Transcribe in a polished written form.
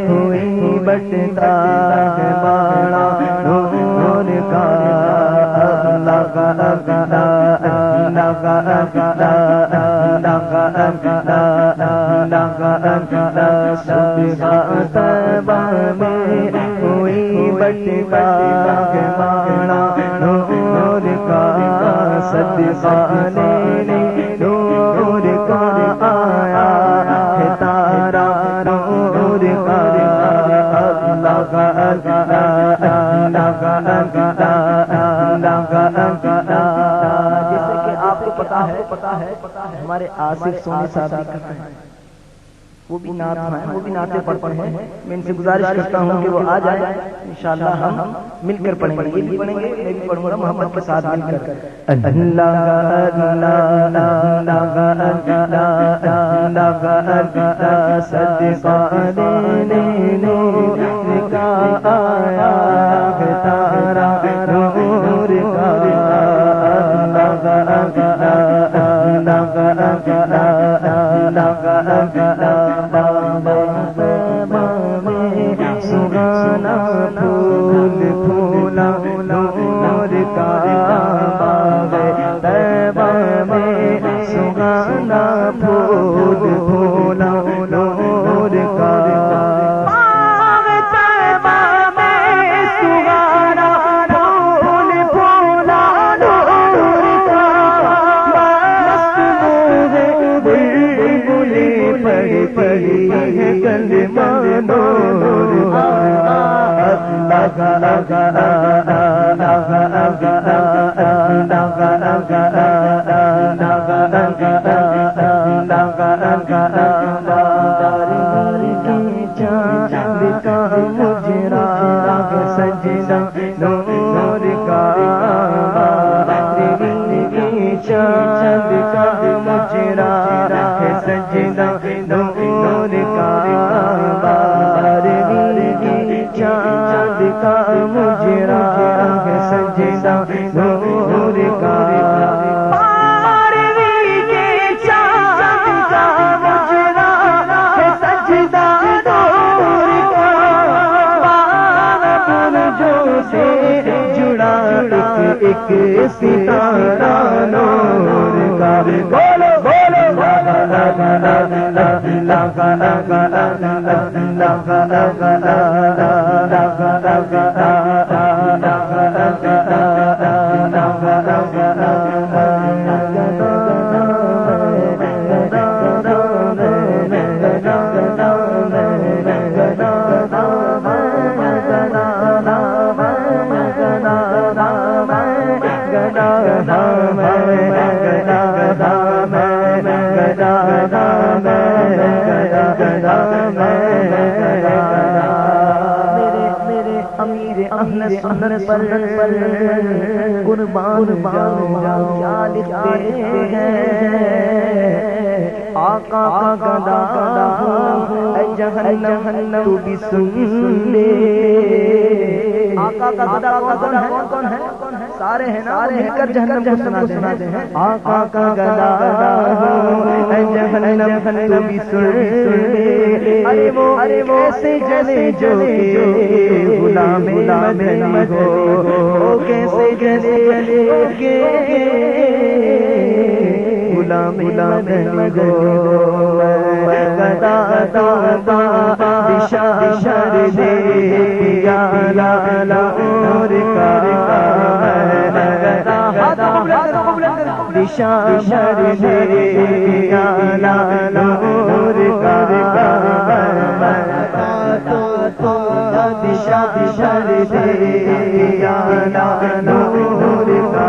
ہوئی بٹتا باڑا نور کا ہوئی بٹتا باڑا نور کا صدقہ لینے نور کا آیا ہے تارا نور کا جیسے کہ آپ کو پتا ہے ہمارے آصف سونی صاحب کرتے ہیں، وہ بھی نعت ہیں، وہ بھی نعتیں پڑھتے ہیں. میں ان سے گزارش کرتا ہوں کہ وہ آ جائیں، انشاءاللہ ہم مل کر پڑھیں گے. یہ بھی پڑھیں گے، میں بھی پڑھوں گا محمد کے ساتھ مل کر. صدقہ دینے نور کا آیا ہے تارا نور کا سگانا پھول پھولا نور کا طیبہ میں سگانا پھول پھولا نور کا پڑی ہے کلمہ نور سجدہ نور کا چاند کا مجرا ہے سجدہ نور کا چاند کا مجرا ہے سجدہ نور کا ایک ستارہ نور کا بولو بولو اہل پر قربان جاؤں کیا لکھتے ہیں آقا کا گدا اے جہنم تو بھی سن لے. آقا کا گدا کون ہے؟ سارے ہیں نا، مل کر جہنم کو سناتے ہیں. آقا کا گدا اے جہنم تو بھی سن لے. ارے وہ ایسے جلے جو غلام مدنی ہو، کیسے جلے غلام مدنی ہو. گدا بشار دے پیالہ نور کا بشار دے پیالہ نور کا بشار دے پیالہ نور کا